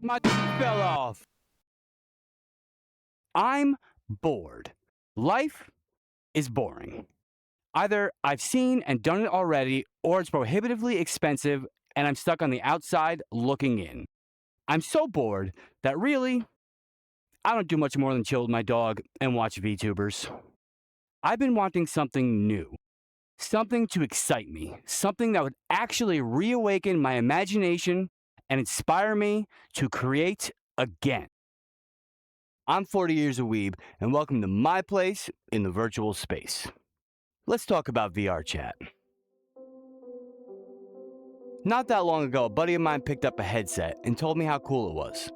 My fell off. I'm bored. Life is boring. Either I've seen and done it already, or it's prohibitively expensive and I'm stuck on the outside looking in. I'm so bored that really, I don't do much more than chill with my dog and watch VTubers. I've been wanting something new, something to excite me, something that would actually reawaken my imagination and inspire me to create again. I'm 40 years a weeb, and welcome to my place in the virtual space. Let's talk about VRChat. Not that long ago, a buddy of mine picked up a headset and told me how cool it was.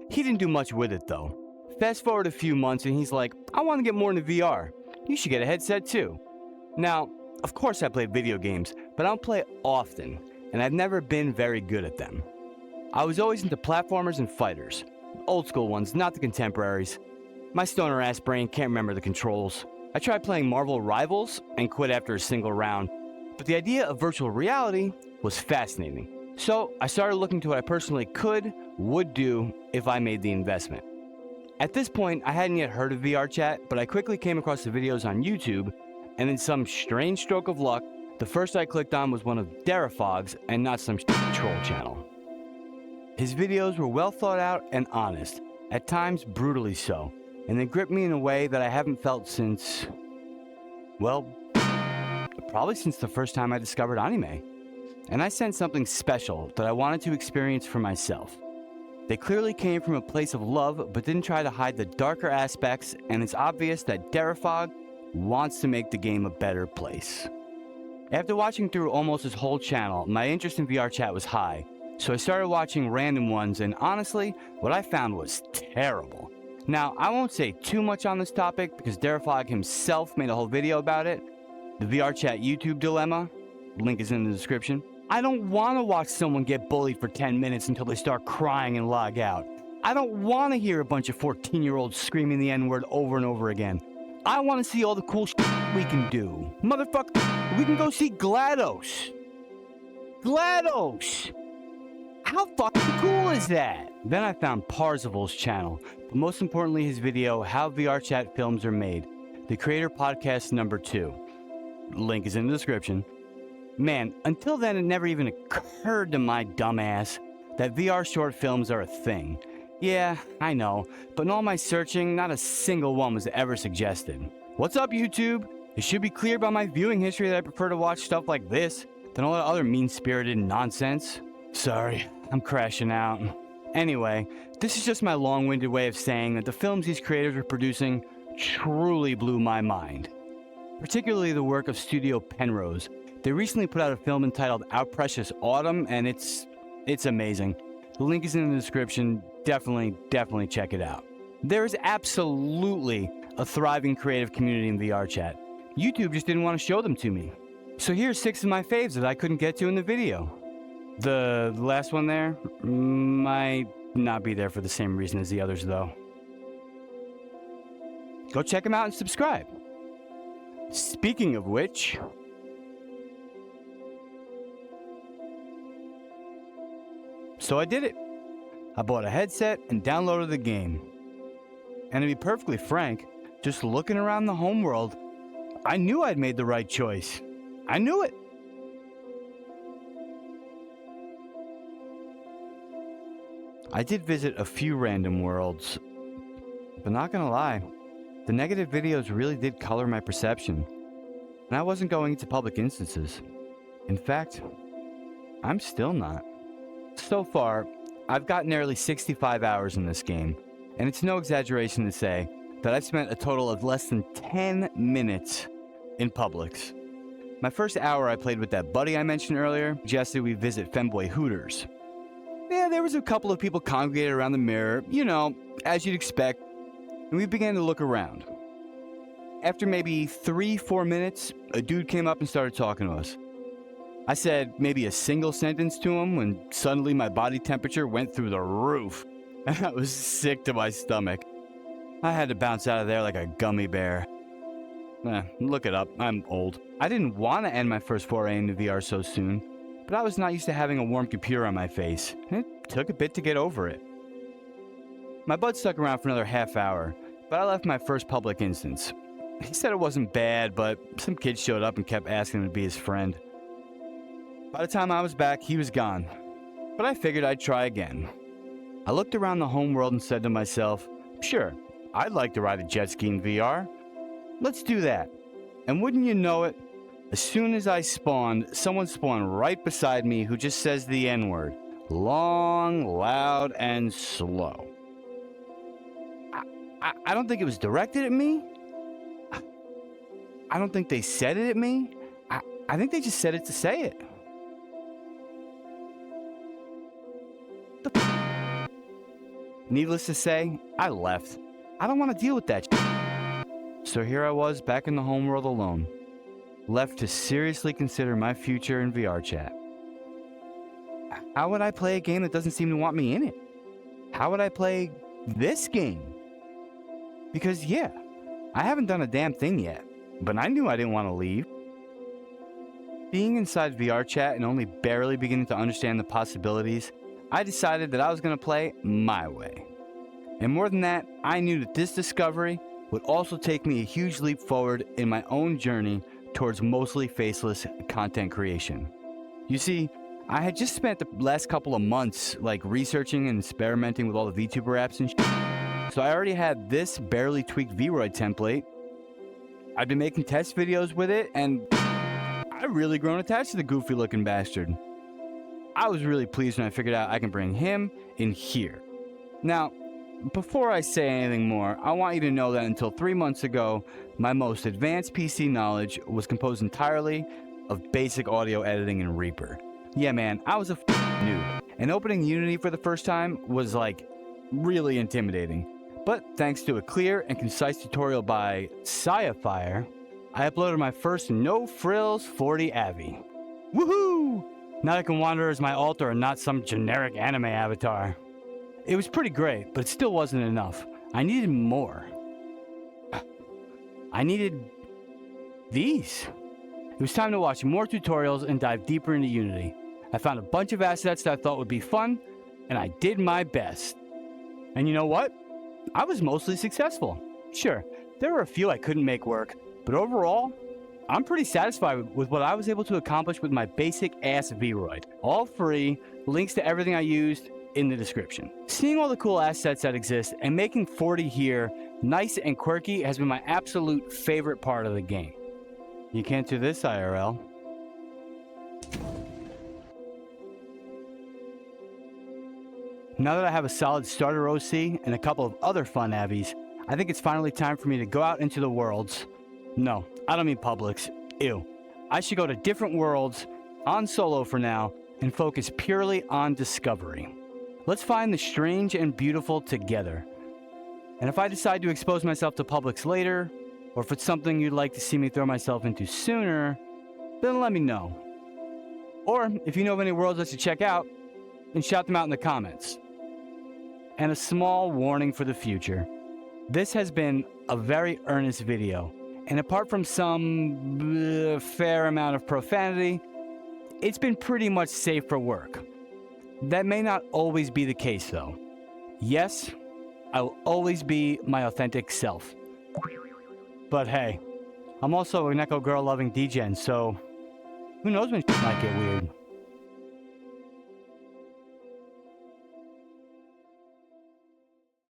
He didn't do much with it though. Fast forward a few months and he's like, I want to get more into VR. You should get a headset too. Now, of course I play video games, but I don't play often, and I've never been very good at them. I was always into platformers and fighters. Old school ones, not the contemporaries. My stoner ass brain can't remember the controls. I tried playing Marvel Rivals and quit after a single round, but the idea of virtual reality was fascinating. So I started looking to what I personally would do if I made the investment. At this point, I hadn't yet heard of VRChat, but I quickly came across the videos on YouTube, and in some strange stroke of luck, the first I clicked on was one of Derafog's and not some troll channel. His videos were well thought out and honest, at times brutally so, and they gripped me in a way that I haven't felt since, well, probably since the first time I discovered anime. And I sensed something special that I wanted to experience for myself. They clearly came from a place of love, but didn't try to hide the darker aspects, and it's obvious that Derafog wants to make the game a better place. After watching through almost his whole channel, my interest in VRChat was high, so I started watching random ones, and honestly, what I found was terrible. Now, I won't say too much on this topic because Derafog himself made a whole video about it. The VRChat YouTube dilemma, link is in the description. I don't want to watch someone get bullied for 10 minutes until they start crying and log out. I don't want to hear a bunch of 14-year-olds screaming the N-word over and over again. I want to see all the cool shit we can do. Motherfucker, we can go see GLaDOS. GLaDOS! How fucking cool is that? Then I found Parzival's channel, but most importantly his video, How VRChat Films Are Made, the Creator Podcast #2. Link is in the description. Man, until then it never even occurred to my dumbass that VR short films are a thing. Yeah, I know, but in all my searching, not a single one was ever suggested. What's up, YouTube? It should be clear by my viewing history that I prefer to watch stuff like this than all that other mean-spirited nonsense. Sorry, I'm crashing out. Anyway, this is just my long-winded way of saying that the films these creators are producing truly blew my mind. Particularly the work of Studio Penrose. They recently put out a film entitled Our Precious Autumn, and it's amazing. The link is in the description. Definitely check it out. There is absolutely a thriving creative community in VRChat. YouTube just didn't want to show them to me. So here's 6 of my faves that I couldn't get to in the video. The last one there might not be there for the same reason as the others though. Go check them out and subscribe. Speaking of which, so I did it. I bought a headset and downloaded the game. And to be perfectly frank, just looking around the homeworld, I knew I'd made the right choice. I knew it. I did visit a few random worlds, but not gonna lie, the negative videos really did color my perception, and I wasn't going into public instances. In fact, I'm still not. So far, I've got nearly 65 hours in this game, and it's no exaggeration to say that I've spent a total of less than 10 minutes in Publix. My first hour I played with that buddy I mentioned earlier suggested we visit Femboy Hooters. Yeah, there was a couple of people congregated around the mirror, you know, as you'd expect, and we began to look around. After maybe 3-4 minutes, a dude came up and started talking to us. I said maybe a single sentence to him when suddenly my body temperature went through the roof, and I was sick to my stomach. I had to bounce out of there like a gummy bear. Look it up, I'm old. I didn't want to end my first foray into VR so soon, but I was not used to having a warm computer on my face, and it took a bit to get over it. My bud stuck around for another half hour, but I left my first public instance. He said it wasn't bad, but some kid showed up and kept asking him to be his friend. By the time I was back, he was gone, but I figured I'd try again. I looked around the home world and said to myself, sure, I'd like to ride a jet ski in VR. Let's do that. And wouldn't you know it, as soon as I spawned, someone spawned right beside me who just says the N-word. Long, loud, and slow. I don't think it was directed at me. I don't think they said it at me. I think they just said it to say it. Needless to say, I left. I don't want to deal with that shit. So here I was back in the homeworld alone, left to seriously consider my future in VRChat. How would I play a game that doesn't seem to want me in it? How would I play this game? Because yeah, I haven't done a damn thing yet, but I knew I didn't want to leave. Being inside VRChat and only barely beginning to understand the possibilities, I decided that I was going to play my way. And more than that, I knew that this discovery would also take me a huge leap forward in my own journey towards mostly faceless content creation. You see, I had just spent the last couple of months researching and experimenting with all the VTuber apps and shit. So I already had this barely tweaked VRoid template. I'd been making test videos with it, and I really grown attached to the goofy looking bastard. I was really pleased when I figured out I can bring him in here. Now, before I say anything more, I want you to know that until 3 months ago, my most advanced PC knowledge was composed entirely of basic audio editing in Reaper. Yeah man, I was a noob, and opening Unity for the first time was really intimidating. But thanks to a clear and concise tutorial by Sci-Fi, I uploaded my first no-frills 40 AVI. Woohoo! Now I can wander as my alter and not some generic anime avatar. It was pretty great, but it still wasn't enough. I needed more. I needed these. It was time to watch more tutorials and dive deeper into Unity. I found a bunch of assets that I thought would be fun, and I did my best. And you know what? I was mostly successful. Sure, there were a few I couldn't make work, but overall, I'm pretty satisfied with what I was able to accomplish with my basic ass VRoid. All free, links to everything I used in the description. Seeing all the cool assets that exist and making 40 here nice and quirky has been my absolute favorite part of the game. You can't do this IRL. Now that I have a solid starter OC and a couple of other fun avies, I think it's finally time for me to go out into the worlds. No, I don't mean publics. Ew. I should go to different worlds, on solo for now, and focus purely on discovery. Let's find the strange and beautiful together. And if I decide to expose myself to publics later, or if it's something you'd like to see me throw myself into sooner, then let me know. Or if you know of any worlds I should check out, then shout them out in the comments. And a small warning for the future. This has been a very earnest video, and apart from some fair amount of profanity, it's been pretty much safe for work. That may not always be the case though. Yes, I will always be my authentic self. But hey, I'm also a Neko girl loving degen, so who knows when shit might get weird.